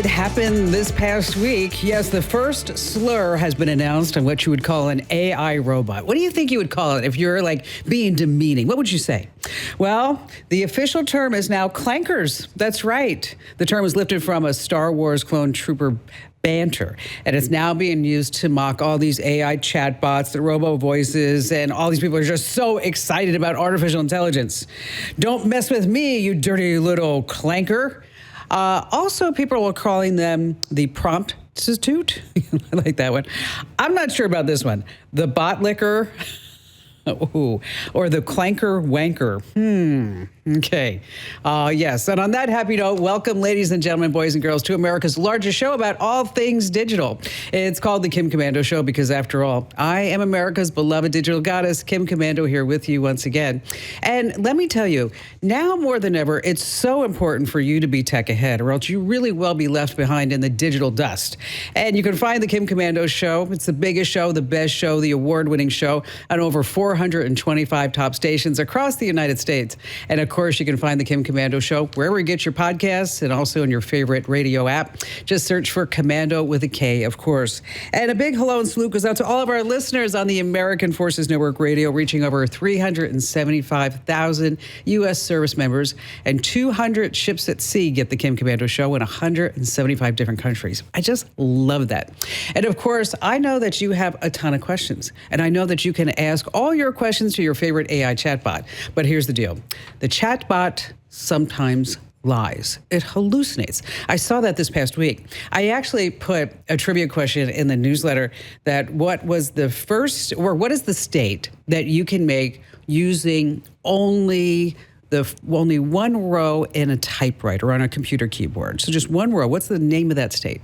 It happened this past week. Yes, the first slur has been announced on what you would call an AI robot. What do you think you would call it if you're like being demeaning? What would you say? Well, the official term is now clankers. That's right. The term was lifted from a Star Wars clone trooper banter, and it's now being used to mock all these AI chatbots, the robo voices, and all these people are just so excited about artificial intelligence. Don't mess with me, you dirty little clanker. Also, people are calling them the prompt substitute. I like that one. I'm not sure about this one. The bot licker. Ooh, or the clanker wanker. Okay. Yes. And on that happy note, welcome, ladies and gentlemen, boys and girls, to America's largest show about all things digital. It's called the Kim Komando Show because, after all, I am America's beloved digital goddess, Kim Komando, here with you once again. And let me tell you, now more than ever, it's so important for you to be tech ahead, or else you really will be left behind in the digital dust. And you can find the Kim Komando Show. It's the biggest show, the best show, the award-winning show on over 425 top stations across the United States. And of course, you can find the Kim Komando Show wherever you get your podcasts and also in your favorite radio app. Just search for Komando with a K, of course. And a big hello and salute goes out to all of our listeners on the American Forces Network Radio, reaching over 375,000 U.S. service members, and 200 ships at sea get the Kim Komando Show in 175 different countries. I just love that. And of course, I know that you have a ton of questions, and I know that you can ask all your questions to your favorite AI chatbot. But here's the deal. The chatbot sometimes lies. It hallucinates. I saw that this past week. I actually put a trivia question in the newsletter that what is the state that you can make using only one row in a typewriter on a computer keyboard. So just one row. What's the name of that state?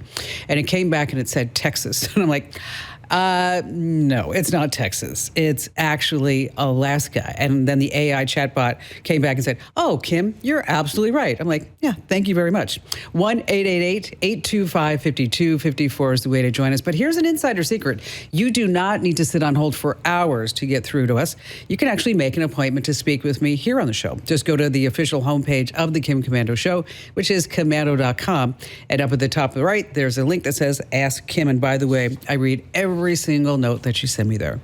And it came back and it said Texas. And I'm like, no, it's not Texas. It's actually Alaska. And then the AI chatbot came back and said, oh, Kim, you're absolutely right. I'm like, yeah, thank you very much. 1-888-825-5254 is the way to join us. But here's an insider secret. You do not need to sit on hold for hours to get through to us. You can actually make an appointment to speak with me here on the show. Just go to the official homepage of the Kim Komando Show, which is Komando.com. And up at the top of the right, there's a link that says Ask Kim. And by the way, I read every single note that you send me there.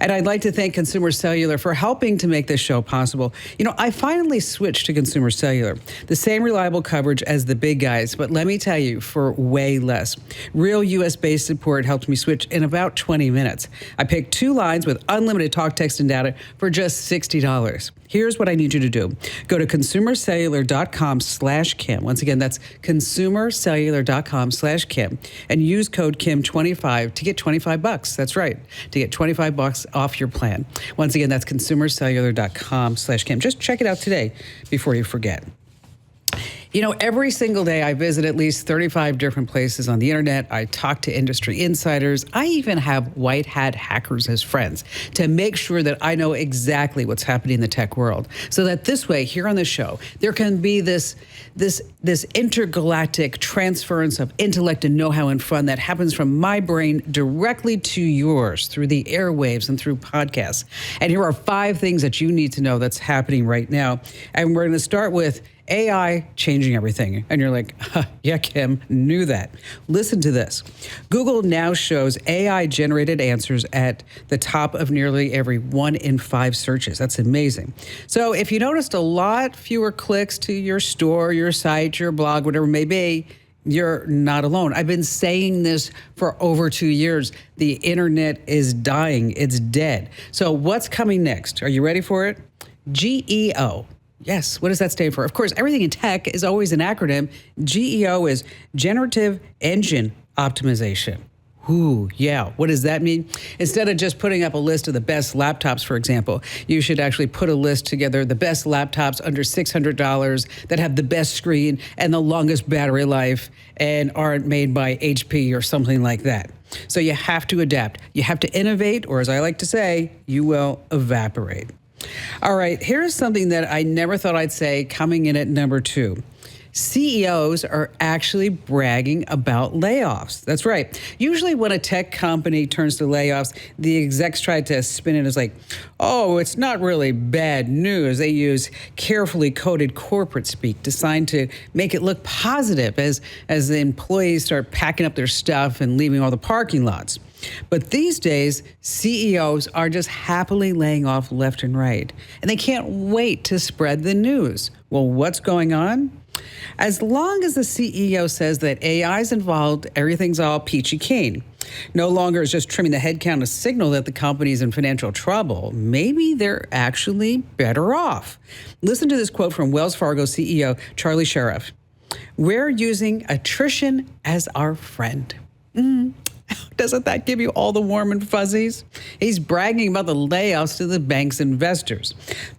And I'd like to thank Consumer Cellular for helping to make this show possible. You know, I finally switched to Consumer Cellular, the same reliable coverage as the big guys, but let me tell you, for way less. Real US-based support helped me switch in about 20 minutes. I picked 2 lines with unlimited talk, text, and data for just $60. Here's what I need you to do. Go to consumercellular.com/Kim. Once again, that's consumercellular.com/Kim, and use code Kim25 to get $25. That's right, to get $25 off your plan. Once again, that's consumercellular.com/Kim. Just check it out today before you forget. You know, every single day I visit at least 35 different places on the internet. I talk to industry insiders. I even have white hat hackers as friends to make sure that I know exactly what's happening in the tech world. So that this way, here on the show, there can be this intergalactic transference of intellect and know-how and fun that happens from my brain directly to yours through the airwaves and through podcasts. And here are 5 things that you need to know that's happening right now. And we're going to start with AI changing everything. And you're like, yeah, Kim, knew that. Listen to this. Google now shows AI-generated answers at the top of nearly every 1 in 5 searches. That's amazing. So if you noticed a lot fewer clicks to your store, your site, your blog, whatever it may be, you're not alone. I've been saying this for over 2 years. The internet is dying. It's dead. So what's coming next? Are you ready for it? GEO. Yes, what does that stand for? Of course, everything in tech is always an acronym. GEO is Generative Engine Optimization. Ooh, yeah. What does that mean? Instead of just putting up a list of the best laptops, for example, you should actually put a list together, the best laptops under $600 that have the best screen and the longest battery life and aren't made by HP or something like that. So you have to adapt. You have to innovate, or as I like to say, you will evaporate. All right, here's something that I never thought I'd say coming in at number 2. CEOs are actually bragging about layoffs. That's right. Usually when a tech company turns to layoffs, the execs try to spin it as like, oh, it's not really bad news. They use carefully coded corporate speak designed to make it look positive as the employees start packing up their stuff and leaving all the parking lots. But these days, CEOs are just happily laying off left and right, and they can't wait to spread the news. Well, what's going on? As long as the CEO says that AI is involved, everything's all peachy keen. No longer is just trimming the headcount a signal that the company's in financial trouble. Maybe they're actually better off. Listen to this quote from Wells Fargo CEO Charlie Sheriff. We're using attrition as our friend. Doesn't that give you all the warm and fuzzies? He's bragging about the layoffs to the bank's investors.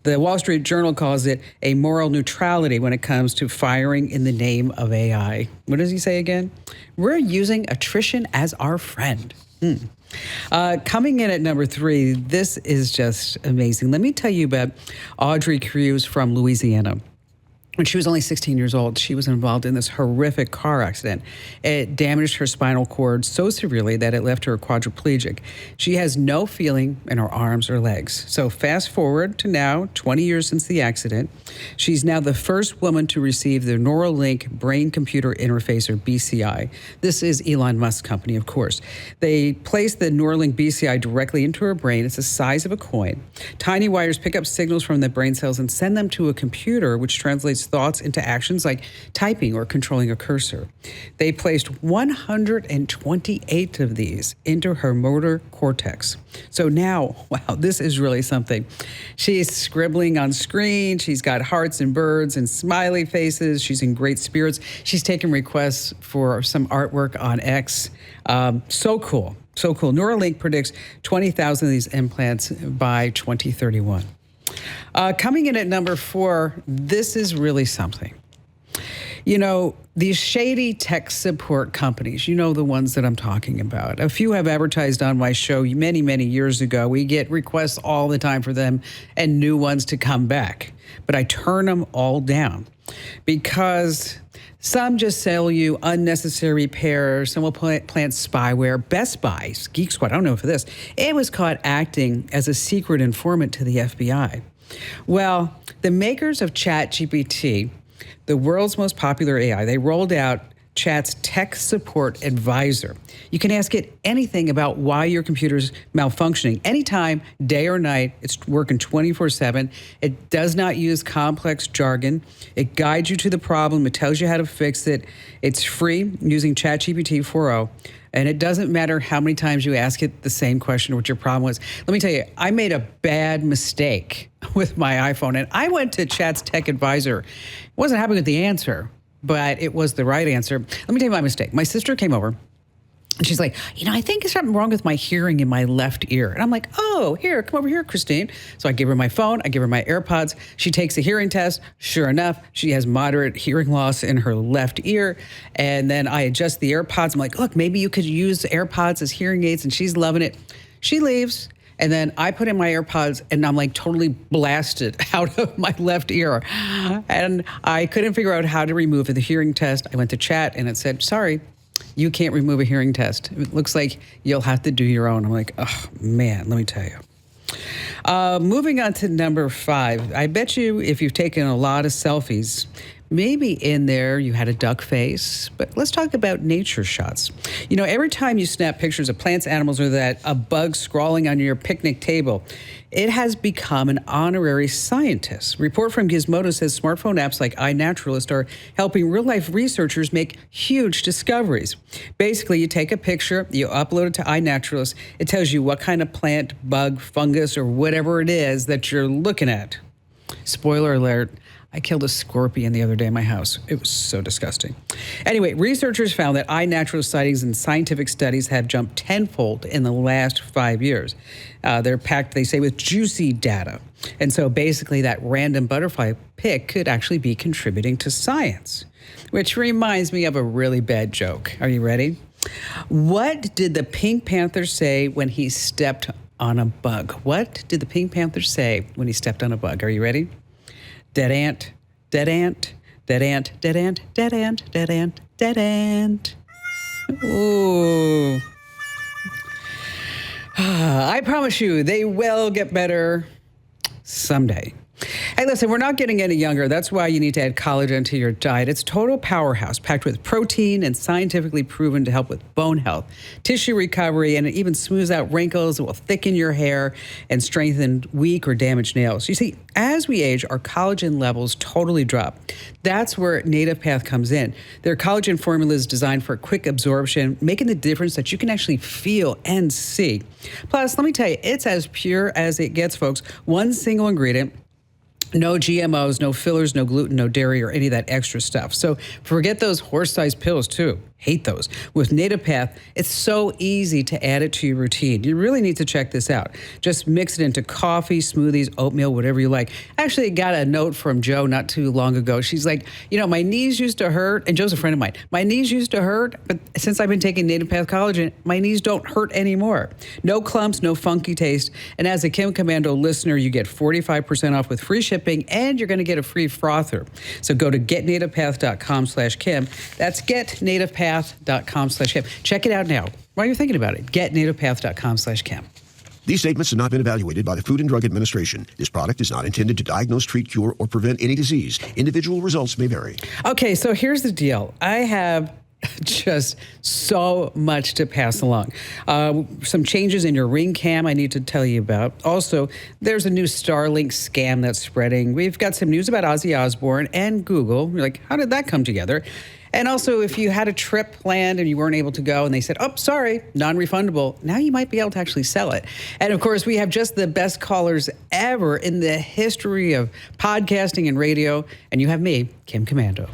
The Wall Street Journal calls it a moral neutrality when it comes to firing in the name of AI. What does he say again? We're using attrition as our friend. Coming in at number 3, this is just amazing. Let me tell you about Audrey Cruz from Louisiana. When she was only 16 years old, she was involved in this horrific car accident. It damaged her spinal cord so severely that it left her quadriplegic. She has no feeling in her arms or legs. So fast forward to now, 20 years since the accident. She's now the first woman to receive the Neuralink brain-computer interface, or BCI. This is Elon Musk's company, of course. They place the Neuralink BCI directly into her brain. It's the size of a coin. Tiny wires pick up signals from the brain cells and send them to a computer, which translates thoughts into actions like typing or controlling a cursor. They placed 128 of these into her motor cortex. So now, wow, this is really something. She's scribbling on screen. She's got hearts and birds and smiley faces. She's in great spirits. She's taking requests for some artwork on X. So cool. So cool. Neuralink predicts 20,000 of these implants by 2031. Coming in at number 4, this is really something. You know, these shady tech support companies, you know the ones that I'm talking about. A few have advertised on my show many, many years ago. We get requests all the time for them and new ones to come back. But I turn them all down because some just sell you unnecessary repairs. Some will plant spyware. Best Buy, Geek Squad, I don't know for this. It was caught acting as a secret informant to the FBI. Well, the makers of ChatGPT, the world's most popular AI, they rolled out Chat's Tech Support Advisor. You can ask it anything about why your computer's malfunctioning, anytime, day or night. It's working 24/7. It does not use complex jargon. It guides you to the problem. It tells you how to fix it. It's free using ChatGPT 4.0. And it doesn't matter how many times you ask it the same question, what your problem was. Let me tell you, I made a bad mistake with my iPhone, and I went to Chat's Tech Advisor. Wasn't happy with the answer, but it was the right answer. Let me tell you my mistake. My sister came over, and she's like, I think there's something wrong with my hearing in my left ear. And I'm like, oh, here, come over here, Christine. So I give her my phone. I give her my AirPods. She takes a hearing test. Sure enough, she has moderate hearing loss in her left ear. And then I adjust the AirPods. I'm like, look, maybe you could use AirPods as hearing aids. And she's loving it. She leaves. And then I put in my AirPods, and I'm like totally blasted out of my left ear. And I couldn't figure out how to remove the hearing test. I went to Chat, and it said, sorry, you can't remove a hearing test. It looks like you'll have to do your own. I'm like, oh, man, let me tell you. Moving on to number 5. I bet you if you've taken a lot of selfies, maybe in there you had a duck face, but let's talk about nature shots. Every time you snap pictures of plants, animals, or a bug scrawling on your picnic table, it has become an honorary scientist. Report from Gizmodo says smartphone apps like iNaturalist are helping real-life researchers make huge discoveries. Basically, you take a picture, you upload it to iNaturalist, it tells you what kind of plant, bug, fungus, or whatever it is that you're looking at. Spoiler alert, I killed a scorpion the other day in my house. It was so disgusting. Anyway, researchers found that iNaturalist sightings in scientific studies have jumped tenfold in the last 5 years. They're packed, they say, with juicy data. And so basically that random butterfly pic could actually be contributing to science, which reminds me of a really bad joke. Are you ready? What did the Pink Panther say when he stepped on a bug? What did the Pink Panther say when he stepped on a bug? Are you ready? Dead ant, dead ant, Dead ant, dead ant, dead ant, dead ant, dead ant. Ooh. I promise you, they will get better someday. Hey, listen, we're not getting any younger. That's why you need to add collagen to your diet. It's a total powerhouse, packed with protein and scientifically proven to help with bone health, tissue recovery, and it even smooths out wrinkles. It will thicken your hair and strengthen weak or damaged nails. You see, as we age, our collagen levels totally drop. That's where Native Path comes in. Their collagen formula is designed for quick absorption, making the difference that you can actually feel and see. Plus, let me tell you, it's as pure as it gets, folks. One single ingredient. No GMOs, no fillers, no gluten, no dairy, or any of that extra stuff. So forget those horse-sized pills, too. Hate those. With Native Path, it's so easy to add it to your routine. You really need to check this out. Just mix it into coffee, smoothies, oatmeal, whatever you like. Actually, I got a note from Jo not too long ago. She's like, my knees used to hurt, and Jo's a friend of mine. My knees used to hurt, but since I've been taking Native Path collagen, my knees don't hurt anymore. No clumps, no funky taste. And as a Kim Komando listener, you get 45% off with free shipping, and you're going to get a free frother. So go to getnativepath.com/Kim. That's getnativepath.com/Kim. Check it out now while you're thinking about it. Getnativepath.com/Kim. These statements have not been evaluated by the Food and Drug Administration. This product is not intended to diagnose, treat, cure, or prevent any disease. Individual results may vary. Okay, so here's the deal. I have just so much to pass along. Some changes in your Ring cam I need to tell you about. Also, there's a new Starlink scam that's spreading. We've got some news about Ozzy Osbourne and Google. You're like, how did that come together? And also, if you had a trip planned and you weren't able to go and they said, oh, sorry, non-refundable, now you might be able to actually sell it. And of course, we have just the best callers ever in the history of podcasting and radio. And you have me, Kim Komando.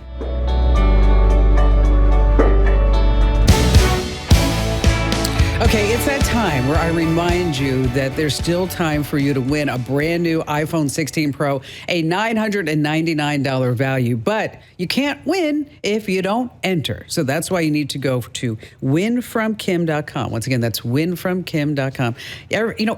Okay, it's that time where I remind you that there's still time for you to win a brand new iPhone 16 Pro, a $999 value, but you can't win if you don't enter. So that's why you need to go to winfromkim.com. Once again, that's winfromkim.com.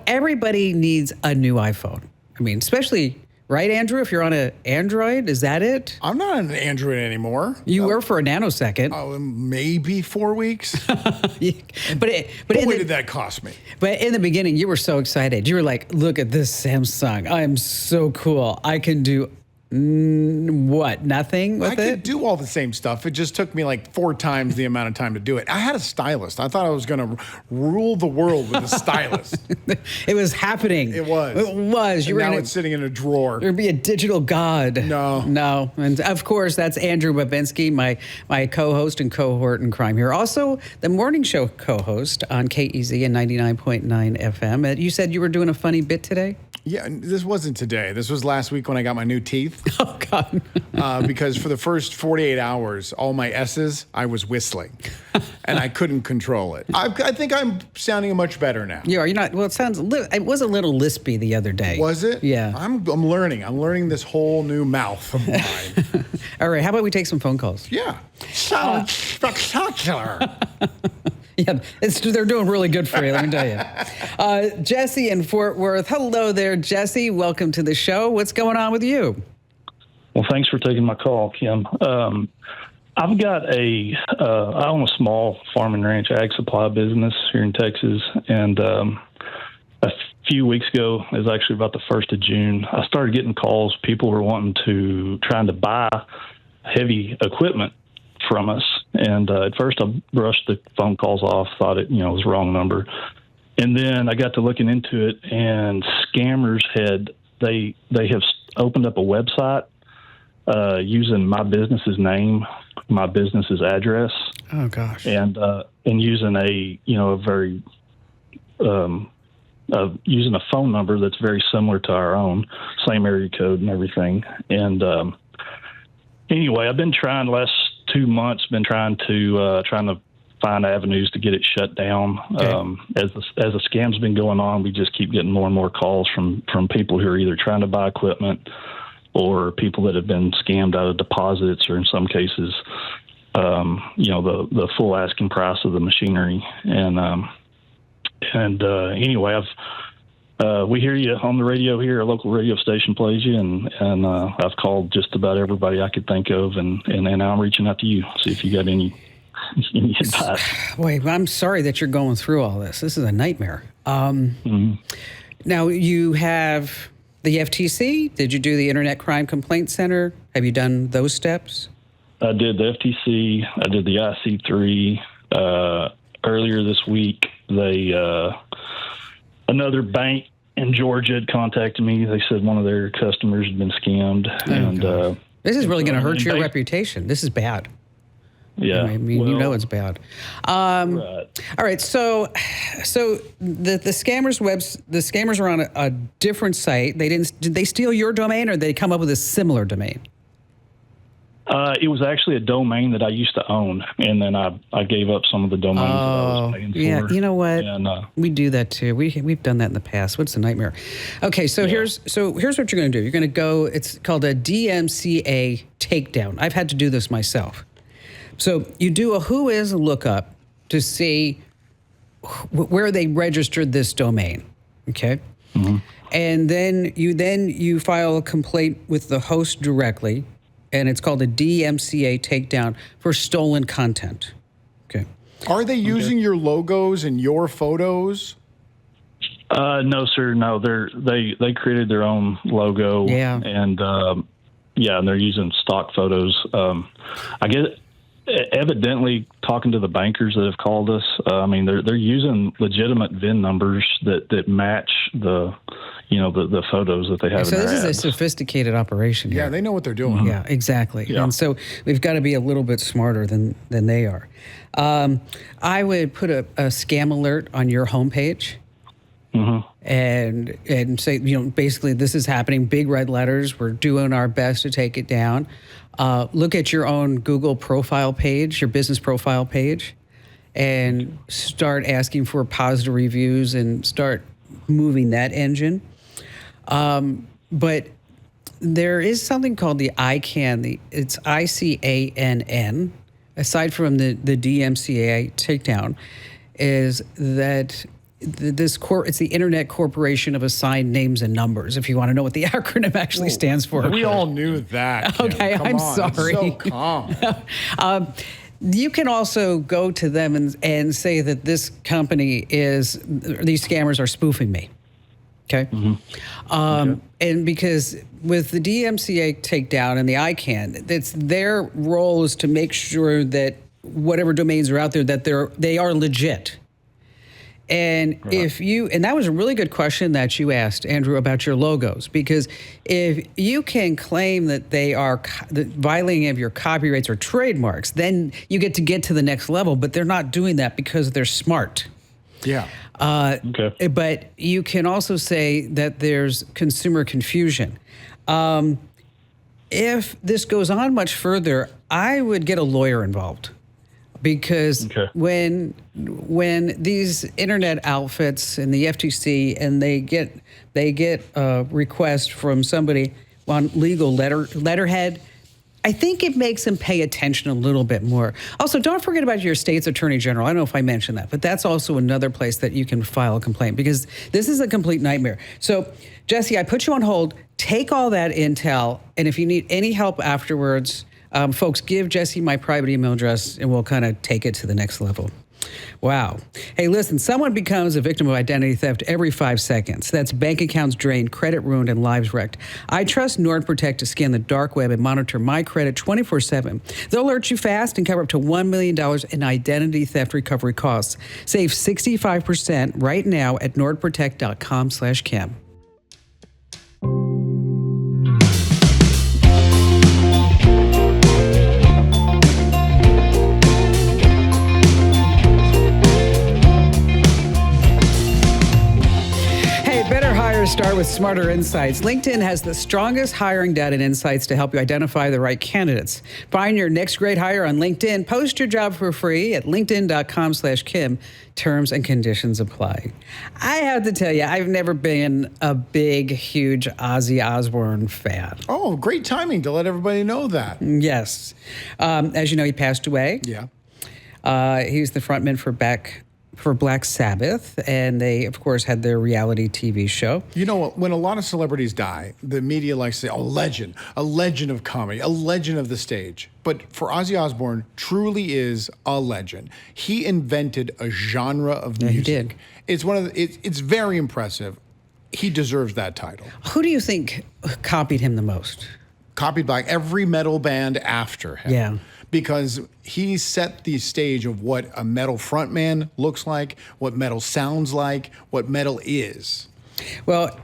Everybody needs a new iPhone. I mean, especially... Right, Andrew? If you're on an Android, is that it? I'm not on an Android anymore. You were for a nanosecond. Oh, maybe 4 weeks. But what did that cost me? But in the beginning, you were so excited. You were like, look at this Samsung. I am so cool. I can do what? Nothing with it? I could do all the same stuff. It just took me like 4 times the amount of time to do it. I had a stylist. I thought I was going to rule the world with a stylist. It was happening. It was. It was. It's sitting in a drawer. You're be a digital god. No. And of course, that's Andrew Babinski, my co-host and cohort in crime here. Also, the morning show co-host on KEZ and 99.9 FM. You said you were doing a funny bit today? Yeah, this wasn't today. This was last week when I got my new teeth. Oh, God. Because for the first 48 hours, all my S's, I was whistling. And I couldn't control it. I think I'm sounding much better now. You're not. Well, it was a little lispy the other day. Was it? Yeah. I'm learning. I'm learning this whole new mouth of mine. All right. How about we take some phone calls? Yeah. Sounds spectacular. Yeah, they're doing really good for you, let me tell you. Jesse in Fort Worth. Hello there, Jesse. Welcome to the show. What's going on with you? Well, thanks for taking my call, Kim. I've got I own a small farm and ranch ag supply business here in Texas, and a few weeks ago, it was actually about the 1st of June, I started getting calls. People were trying to buy heavy equipment from us. And at first I brushed the phone calls off, thought it was the wrong number. And then I got to looking into it, and scammers they have opened up a website using my business's name, my business's address. Oh gosh. And using using a phone number that's very similar to our own, same area code and everything. And anyway, I've been trying last 2 months, trying to find avenues to get it shut down. Okay. As the scam's been going on, we just keep getting more and more calls from people who are either trying to buy equipment or people that have been scammed out of deposits, or in some cases, the full asking price of the machinery. And anyway, We hear you on the radio here. A local radio station plays you, and I've called just about everybody I could think of, and now I'm reaching out to you, see if you got any advice. Boy, I'm sorry that you're going through all this. This is a nightmare. Now, you have the FTC. Did you do the Internet Crime Complaint Center? Have you done those steps? I did the FTC. I did the IC3. Earlier this week, another bank in Georgia had contacted me. They said one of their customers had been scammed. This is really going to hurt your reputation. This is bad. Yeah. I mean, well, you know it's bad. Right. All right. So the scammers are on a different site. Did they steal your domain, or did they come up with a similar domain? It was actually a domain that I used to own, and then I gave up some of the domains that I was paying for. Yeah, you know what? And, we do that too. We've done that in the past. What's a nightmare? Okay, so here's what you're going to do. You're going to go. It's called a DMCA takedown. I've had to do this myself. So you do a whois lookup to see where they registered this domain. Okay. Mm-hmm. And then you file a complaint with the host directly, and it's called a DMCA takedown for stolen content. Okay. Are they using your logos and your photos? No, sir. No, they created their own logo. Yeah. And and they're using stock photos. I guess evidently, talking to the bankers that have called us, I mean they're using legitimate VIN numbers that match the photos that they have. So in this their is a ads. sophisticated operation. Yeah, here. they know what they're doing. Yeah, exactly. Yeah. And so we've got to be a little bit smarter than they are. I would put a scam alert on your homepage. Mm-hmm. And say, basically this is happening, big red letters. We're doing our best to take it down. Look at your own Google profile page, your business profile page, and start asking for positive reviews and start moving that engine. But there is something called the ICANN. It's ICANN. Aside from the DMCA takedown, is that it's the Internet Corporation of Assigned Names and Numbers, if you want to know what the acronym actually stands for. We all knew that. Kim. Okay, Come I'm on, sorry. It's so calm. You can also go to them and say that this company these scammers are spoofing me. Okay? Mm-hmm. And because with the DMCA takedown and the ICANN, it's their role is to make sure that whatever domains are out there, that they are legit. And and that was a really good question that you asked, Andrew, about your logos, because if you can claim that they are violating of your copyrights or trademarks, then you get to the next level, but they're not doing that because they're smart. Yeah. But you can also say that there's consumer confusion. If this goes on much further, I would get a lawyer involved. Because when these internet outfits and the FTC and they get a request from somebody on legal letterhead, I think it makes them pay attention a little bit more. Also, don't forget about your state's attorney general. I don't know if I mentioned that, but that's also another place that you can file a complaint, because this is a complete nightmare. So, Jesse, I put you on hold. Take all that intel, and if you need any help afterwards, folks, give Jesse my private email address, and we'll kind of take it to the next level. Wow. Hey, listen, someone becomes a victim of identity theft every 5 seconds. That's bank accounts drained, credit ruined, and lives wrecked. I trust NordProtect to scan the dark web and monitor my credit 24/7. They'll alert you fast and cover up to $1 million in identity theft recovery costs. Save 65% right now at nordprotect.com/Kim. Start with smarter insights. LinkedIn has the strongest hiring data and insights to help you identify the right candidates. Find your next great hire on LinkedIn. Post your job for free at linkedin.com/Kim. Terms and conditions apply. I have to tell you, I've never been a big, huge Ozzy Osbourne fan. Oh, great timing to let everybody know that. Yes. As you know, he passed away. Yeah. He was the frontman for Back for Black Sabbath, and they, of course, had their reality TV show. You know, when a lot of celebrities die, the media likes to say, oh, a legend of comedy, a legend of the stage. But for Ozzy Osbourne, truly is a legend. He invented a genre of music. He did. It's it's very impressive. He deserves that title. Who do you think copied him the most? Copied by every metal band after him. Yeah. Because he set the stage of what a metal frontman looks like, what metal sounds like, what metal is. Well,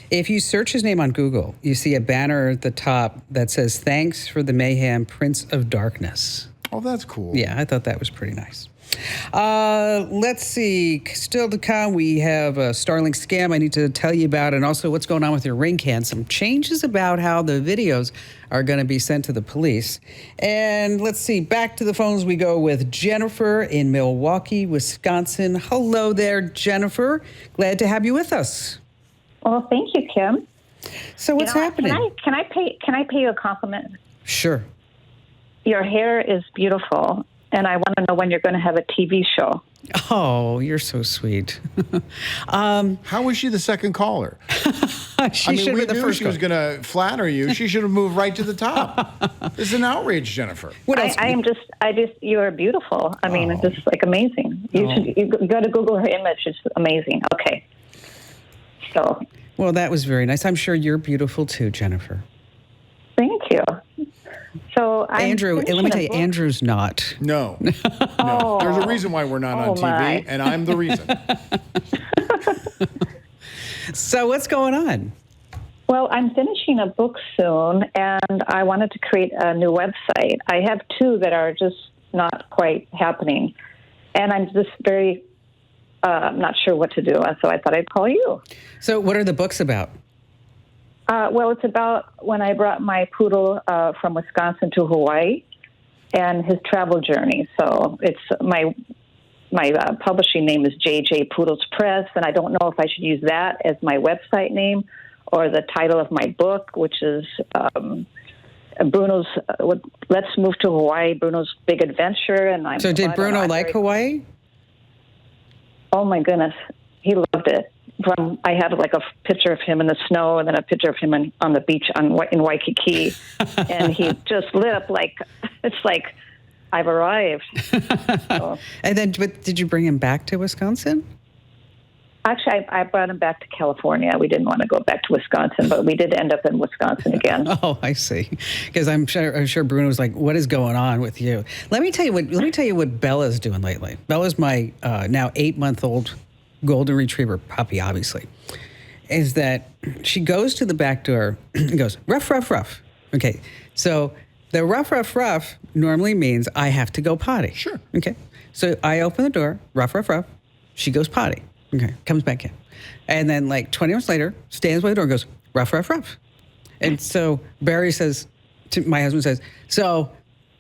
if you search his name on Google, you see a banner at the top that says, "Thanks for the mayhem, Prince of Darkness." Oh, that's cool. Yeah, I thought that was pretty nice. Let's see. Still to come, we have a Starlink scam I need to tell you about, and also what's going on with your ring cam. Some changes about how the videos are going to be sent to the police. And let's see, back to the phones we go with Jennifer in Milwaukee, Wisconsin. Hello there, Jennifer. Glad to have you with us. Well, thank you, Kim. So what's happening? Can I pay you a compliment? Sure. Your hair is beautiful, and I want to know when you're going to have a TV show. Oh, you're so sweet. How was she the second caller? She should we be the knew first she was going to flatter you. She should have moved right to the top. This is an outrage, Jennifer. What else? You are beautiful. I mean, it's just like amazing. You got to Google her image. It's amazing. Okay. So. Well, that was very nice. I'm sure you're beautiful too, Jennifer. Thank you. So Andrew, let me tell you, Andrew's not. No. No. There's a reason why we're not on TV, and I'm the reason. So what's going on? Well, I'm finishing a book soon, and I wanted to create a new website. I have two that are just not quite happening, and I'm just very not sure what to do, so I thought I'd call you. So what are the books about? Well, it's about when I brought my poodle from Wisconsin to Hawaii and his travel journey. So it's my publishing name is JJ Poodles Press, and I don't know if I should use that as my website name or the title of my book, which is Bruno's Let's Move to Hawaii, Bruno's Big Adventure. And So did Bruno like Hawaii? Oh, my goodness. He loved it. I have like a picture of him in the snow and then a picture of him on the beach in Waikiki. And he just lit up it's like, I've arrived. So. And then, but did you bring him back to Wisconsin? Actually, I brought him back to California. We didn't want to go back to Wisconsin, but we did end up in Wisconsin again. Oh, I see. Because I'm sure Bruno was like, "What is going on with you?" Let me tell you what Bella's doing lately. Bella's my now 8-month-old golden retriever puppy, obviously. Is that she goes to the back door and goes, "Ruff, ruff, ruff." Okay, so the ruff, ruff, ruff normally means I have to go potty. Sure. Okay, so I open the door, ruff, ruff, ruff. She goes potty. Okay, comes back in. And then like 20 minutes later, stands by the door and goes, "Ruff, ruff, ruff." And so Barry says, my husband says, "So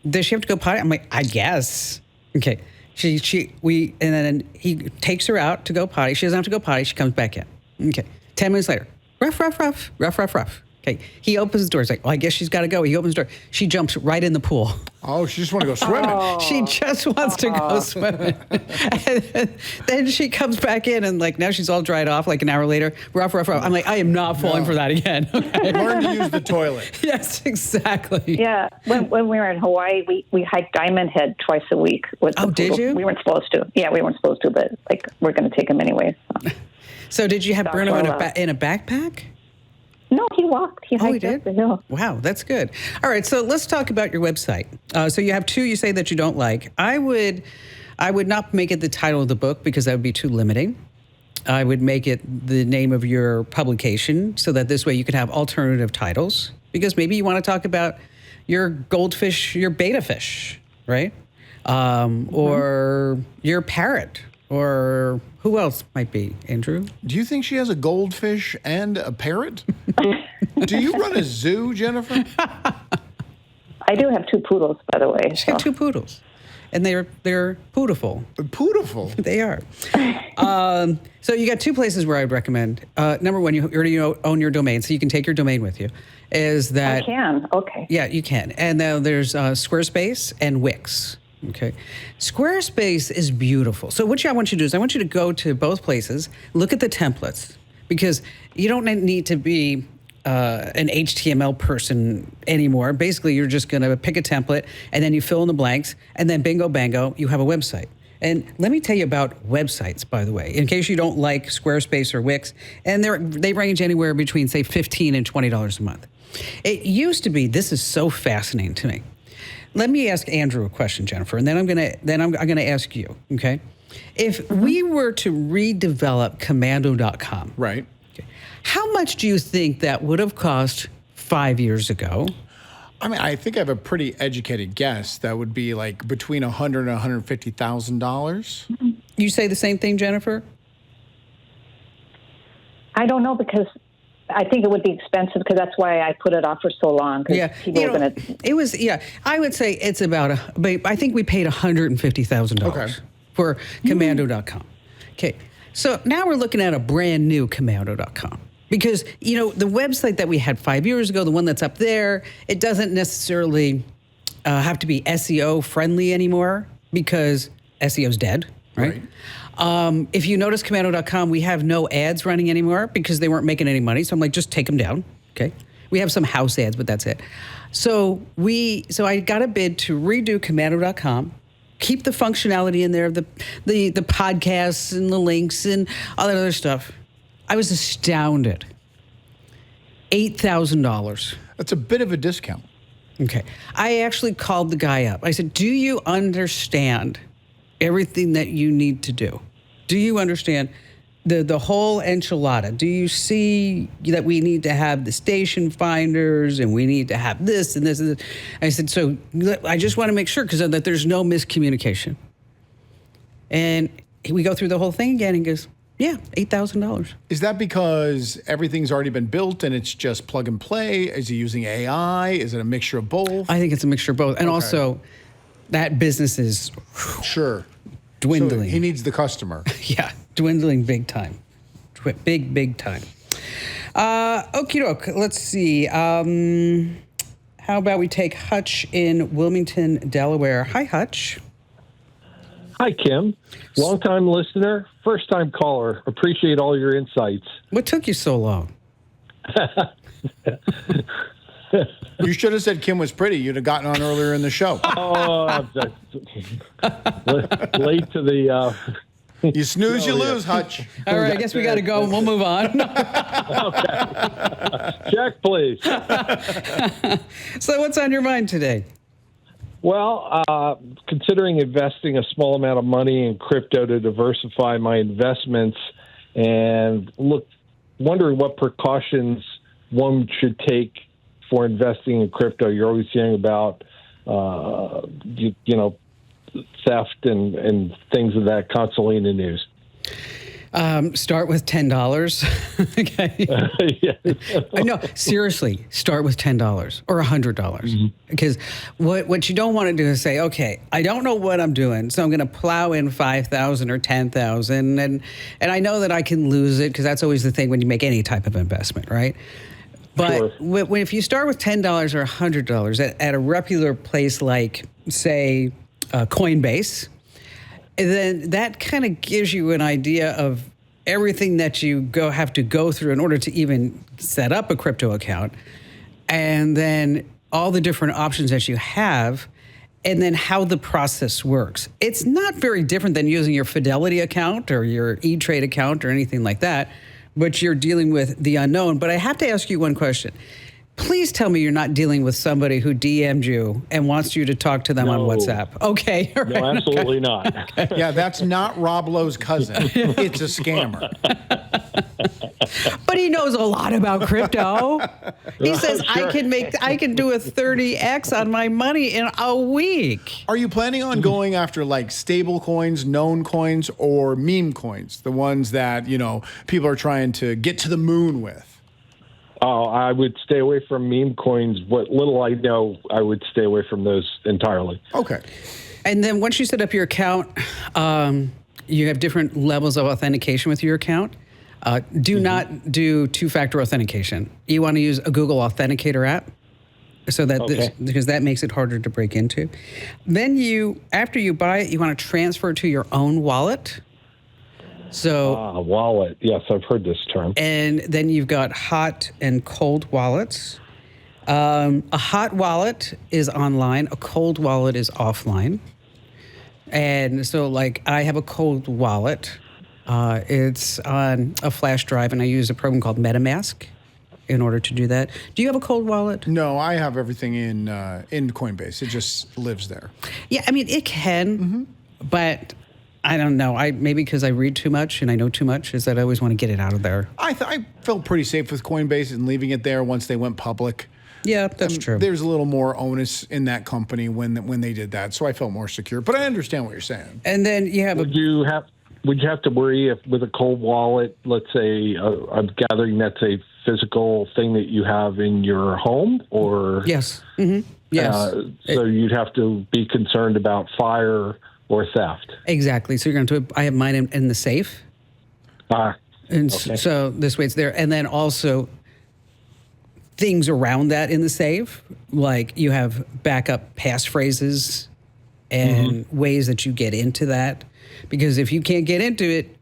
does she have to go potty?" I'm like, "I guess." Okay. And then he takes her out to go potty. She doesn't have to go potty. She comes back in. Okay. 10 minutes later, ruff, ruff, ruff, ruff, ruff, ruff. Okay. He opens the door. He's like, "Well, I guess she's got to go." He opens the door. She jumps right in the pool. Oh, she just wants to go swimming. Oh. She just wants to go swimming. And then she comes back in and like now she's all dried off like an hour later. Ruff, ruff, ruff. I'm like, I am not falling for that again. Okay. Learn to use the toilet. Yes, exactly. Yeah. When we were in Hawaii, we hiked Diamond Head twice a week. With the did poodle. you? We weren't supposed to. Yeah, we weren't supposed to, but like we're going to take him anyway. So did you have Bruno in a backpack? No, he walked. He hiked did? up the hill. Wow, that's good. All right, so let's talk about your website. So you have two you say that you don't like. I would not make it the title of the book because that would be too limiting. I would make it the name of your publication so that this way you could have alternative titles because maybe you want to talk about your goldfish, your betta fish, right? Or your parrot. Or who else might be, Andrew? Do you think she has a goldfish and a parrot? Do you run a zoo, Jennifer? I do have two poodles, by the way. She got two poodles, and they're poodiful. Poodiful. They are. So you got two places where I'd recommend. Number one, you already own your domain, so you can take your domain with you. Is that I can? Okay. Yeah, you can. And now there's Squarespace and Wix. Okay. Squarespace is beautiful. So what I want you to do is I want you to go to both places, look at the templates, because you don't need to be an HTML person anymore. Basically, you're just going to pick a template and then you fill in the blanks and then bingo, bango, you have a website. And let me tell you about websites, by the way, in case you don't like Squarespace or Wix. And they range anywhere between, say, $15 and $20 a month. It used to be, this is so fascinating to me. Let me ask Andrew a question, Jennifer, and then I'm gonna ask you, okay? If we were to redevelop Komando.com, Right. okay, how much do you think that would have cost 5 years ago? I mean, I think I have a pretty educated guess. That would be like between $100,000 and $150,000. You say the same thing, Jennifer? I don't know, because I think it would be expensive, because that's why I put it off for so long. Yeah, people are going to. it was. Yeah, I would say it's about. I think we paid $150,000 Okay. for Komando.com. Okay, so now we're looking at a brand new Komando.com. Because, the website that we had 5 years ago, the one that's up there, it doesn't necessarily have to be SEO friendly anymore, because SEO's dead, right? If you notice Komando.com, we have no ads running anymore because they weren't making any money. So I'm like, just take them down, okay? We have some house ads, but that's it. So I got a bid to redo Komando.com, keep the functionality in there, the podcasts and the links and all that other stuff. I was astounded. $8,000. That's a bit of a discount. Okay. I actually called the guy up. I said, do you understand everything that you need to do? Do you understand the whole enchilada? Do you see that we need to have the station finders and we need to have this and this and this? I said, so I just want to make sure, because that there's no miscommunication. And we go through the whole thing again and goes, yeah, $8,000. Is that because everything's already been built and it's just plug and play? Is he using AI? Is it a mixture of both? I think it's a mixture of both. And also, that business is Sure. dwindling. So he needs the customer. Yeah, dwindling big time. Big time. Okie doke. Let's see. How about we take Hutch in Wilmington, Delaware? Hi, Hutch. Hi, Kim. Long-time listener, first-time caller. Appreciate all your insights. What took you so long? You should have said Kim was pretty. You'd have gotten on earlier in the show. Oh, late to the... You snooze, you lose, Hutch. All right, I guess we got to go and we'll move on. Check, please. So what's on your mind today? Well, considering investing a small amount of money in crypto to diversify my investments, and wondering what precautions one should take for investing in crypto. You're always hearing about, theft and things of that constantly in the news. Start with $10. Okay. No, seriously, start with $10 or $100. Because what you don't want to do is say, okay, I don't know what I'm doing, so I'm going to plow in $5,000 or $10,000, and I know that I can lose it, because that's always the thing when you make any type of investment, right? But Sure. if you start with $10 or $100 at a reputable place like, say, Coinbase, then that kind of gives you an idea of everything that you have to go through in order to even set up a crypto account, and then all the different options that you have, and then how the process works. It's not very different than using your Fidelity account or your E-Trade account or anything like that, but you're dealing with the unknown. But I have to ask you one question. Please tell me you're not dealing with somebody who DM'd you and wants you to talk to them on WhatsApp. Okay. All right. No, absolutely not. Yeah, that's not Rob Lowe's cousin. It's a scammer. But he knows a lot about crypto. He says, Sure. I can do a 30x on my money in a week. Are you planning on going after like stable coins, known coins, or meme coins? The ones that, people are trying to get to the moon with? Oh, I would stay away from meme coins. What little I know, I would stay away from those entirely. Okay. And then once you set up your account, you have different levels of authentication with your account. Do not do two-factor authentication. You want to use a Google Authenticator app. So that because that makes it harder to break into. Then after you buy it, you want to transfer it to your own wallet. So wallet. Yes, I've heard this term. And then you've got hot and cold wallets. A hot wallet is online. A cold wallet is offline. And so, like, I have a cold wallet. It's on a flash drive, and I use a program called MetaMask in order to do that. Do you have a cold wallet? No, I have everything in Coinbase. It just lives there. Yeah, I mean, it can, but I don't know. Maybe because I read too much and I know too much, is that I always want to get it out of there. I felt pretty safe with Coinbase and leaving it there once they went public. Yeah, that's true. There's a little more onus in that company when they did that, so I felt more secure. But I understand what you're saying. And then you have Would you have to worry if with a cold wallet, let's say, I'm gathering that's a physical thing that you have in your home, or yes, yes. So you'd have to be concerned about fire or theft. Exactly. So you're going to. I have mine in the safe. And so this way it's there, and then also things around that in the safe, like you have backup passphrases and ways that you get into that. Because if you can't get into it,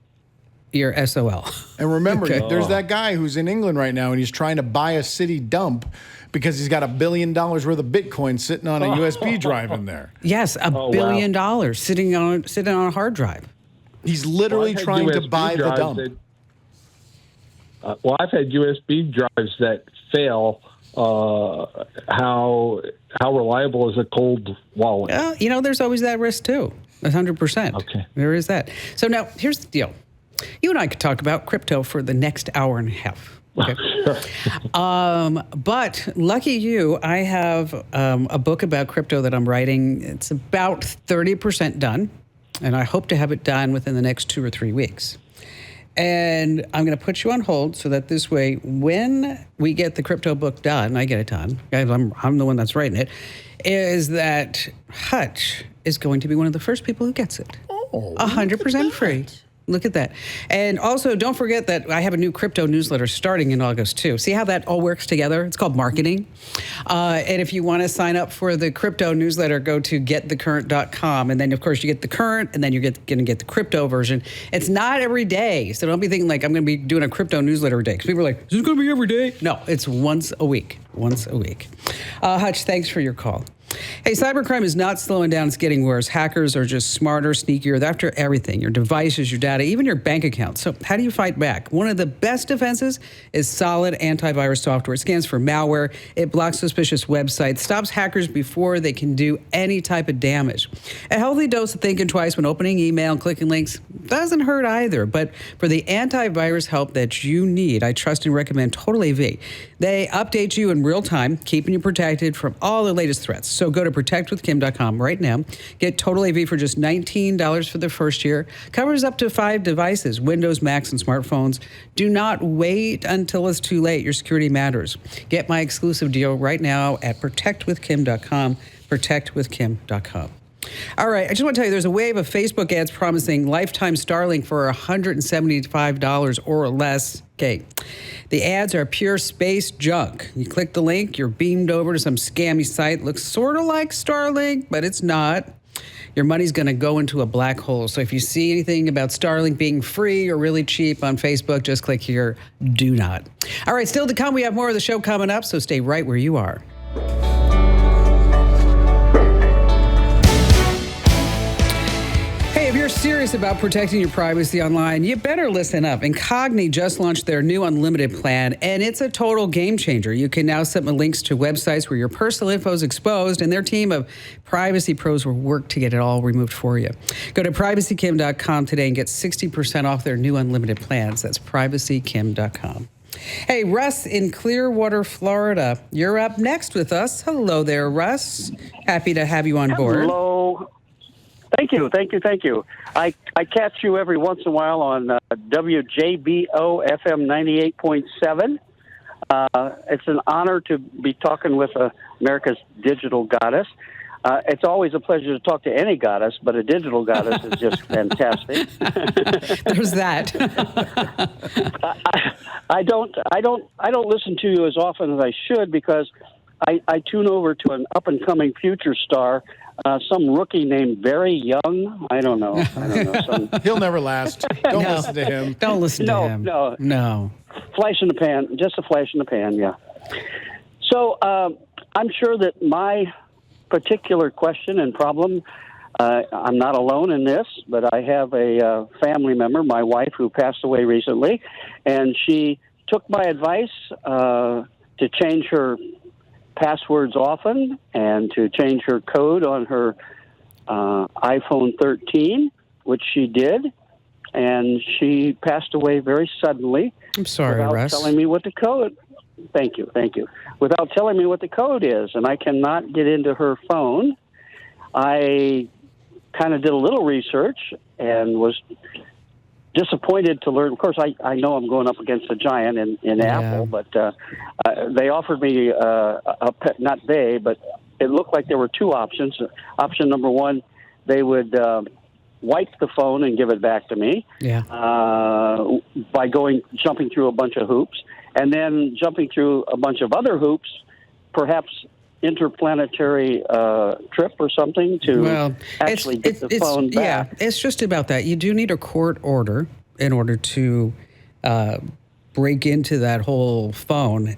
you're SOL. And remember, there's that guy who's in England right now, and he's trying to buy a city dump because he's got $1 billion worth of Bitcoin sitting on a USB drive in there. Yes, $1 billion sitting on a hard drive. He's literally trying to buy the dump. I've had USB drives that fail. How reliable is a cold wallet? There's always that risk too. 100%. Okay. There is that. So now, here's the deal. You and I could talk about crypto for the next hour and a half. Okay. But lucky you, I have a book about crypto that I'm writing. It's about 30% done, and I hope to have it done within the next 2 or 3 weeks. And I'm going to put you on hold so that this way, when we get the crypto book done, I get it done, I'm the one that's writing it, is that Hutch is going to be one of the first people who gets it. 100% free. Look at that. And also, don't forget that I have a new crypto newsletter starting in August, too. See how that all works together? It's called marketing. And if you want to sign up for the crypto newsletter, go to getthecurrent.com. And then, of course, you get the current, and then you're going to get the crypto version. It's not every day. So don't be thinking, like, I'm going to be doing a crypto newsletter every day. Because people are like, is this going to be every day? No, it's once a week. Once a week. Hutch, thanks for your call. Hey, cybercrime is not slowing down. It's getting worse. Hackers are just smarter, sneakier. They're after everything, your devices, your data, even your bank account. So how do you fight back? One of the best defenses is solid antivirus software. It scans for malware. It blocks suspicious websites, stops hackers before they can do any type of damage. A healthy dose of thinking twice when opening email and clicking links doesn't hurt either. But for the antivirus help that you need, I trust and recommend Total AV. They update you in real time, keeping you protected from all the latest threats. So go to protectwithkim.com right now. Get Total AV for just $19 for the first year. Covers up to 5 devices, Windows, Macs, and smartphones. Do not wait until it's too late. Your security matters. Get my exclusive deal right now at protectwithkim.com, protectwithkim.com. All right, I just want to tell you, there's a wave of Facebook ads promising lifetime Starlink for $175 or less. Okay, the ads are pure space junk. You click the link, you're beamed over to some scammy site. Looks sort of like Starlink, but it's not. Your money's going to go into a black hole. So if you see anything about Starlink being free or really cheap on Facebook, just click here. Do not. All right, still to come, we have more of the show coming up, so stay right where you are. If you're serious about protecting your privacy online, you better listen up. Incogni just launched their new unlimited plan, and it's a total game changer. You can now submit links to websites where your personal info is exposed, and their team of privacy pros will work to get it all removed for you. Go to privacykim.com today and get 60% off their new unlimited plans. That's privacykim.com. Hey, Russ in Clearwater, Florida. You're up next with us. Hello there, Russ. Happy to have you on board. Hello. Thank you. I catch you every once in a while on WJBO FM 98.7. It's an honor to be talking with America's digital goddess. It's always a pleasure to talk to any goddess, but a digital goddess is just fantastic. There's that. I don't listen to you as often as I should because I tune over to an up-and-coming future star, some rookie named Very Young. I don't know. He'll never last. Don't listen to him. Don't listen to him. No. Flash in the pan. Just a flash in the pan, yeah. So I'm sure that my particular question and problem, I'm not alone in this, but I have a family member, my wife, who passed away recently, and she took my advice to change her passwords often and to change her code on her iPhone 13, which she did, and she passed away very suddenly. I'm sorry, without Russ. telling me what the code. Thank you. Without telling me what the code is, and I cannot get into her phone. I kind of did a little research and was disappointed to learn. Of course, I know I'm going up against a giant in Apple, but they offered me not they, but it looked like there were two options. Option number one, they would wipe the phone and give it back to me by jumping through a bunch of hoops, and then jumping through a bunch of other hoops, perhaps interplanetary trip or something to actually get the phone back. Yeah, it's just about that. You do need a court order in order to break into that whole phone.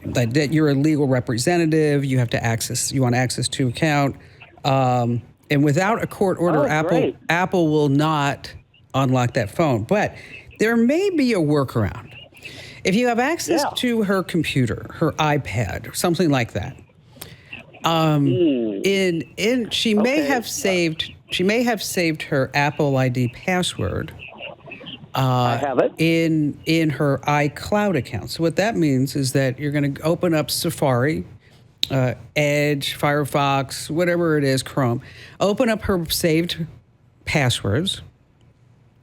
That you're a legal representative, you want access to account. And without a court order, Apple will not unlock that phone. But there may be a workaround. If you have access to her computer, her iPad, or something like that, she may have saved her Apple ID password. I have it in her iCloud account. So what that means is that you're going to open up Safari, Edge, Firefox, whatever it is, Chrome. Open up her saved passwords.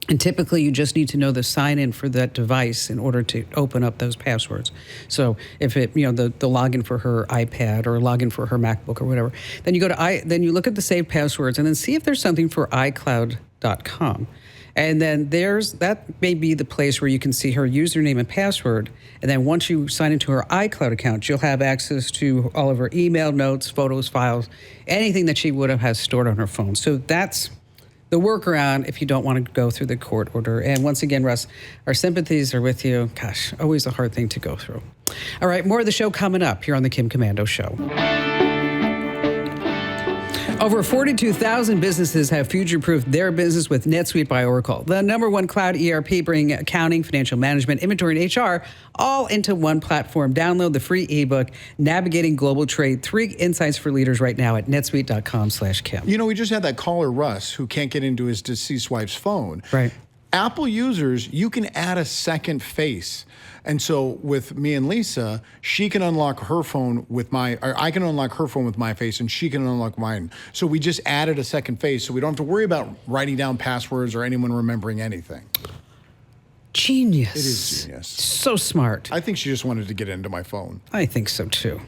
And typically, you just need to know the sign-in for that device in order to open up those passwords. So if it, the login for her iPad or login for her MacBook or whatever, then you go to then you look at the saved passwords and then see if there's something for iCloud.com. And then that may be the place where you can see her username and password. And then once you sign into her iCloud account, you'll have access to all of her email, notes, photos, files, anything that she would have had stored on her phone. So that's the workaround if you don't want to go through the court order. And once again, Russ, our sympathies are with you. Gosh, always a hard thing to go through. All right, more of the show coming up here on the Kim Komando Show. Over 42,000 businesses have future-proofed their business with NetSuite by Oracle, the #1 cloud ERP, bringing accounting, financial management, inventory, and HR all into one platform. Download the free ebook, Navigating Global Trade, 3 Insights for Leaders right now at netsuite.com/Kim. We just had that caller, Russ, who can't get into his deceased wife's phone. Right. Apple users, you can add a second face. And so with me and Lisa, she can unlock her phone I can unlock her phone with my face and she can unlock mine. So we just added a second face so we don't have to worry about writing down passwords or anyone remembering anything. Genius. It is genius. So smart. I think she just wanted to get into my phone. I think so too.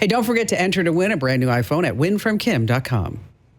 Hey, don't forget to enter to win a brand new iPhone at winfromkim.com.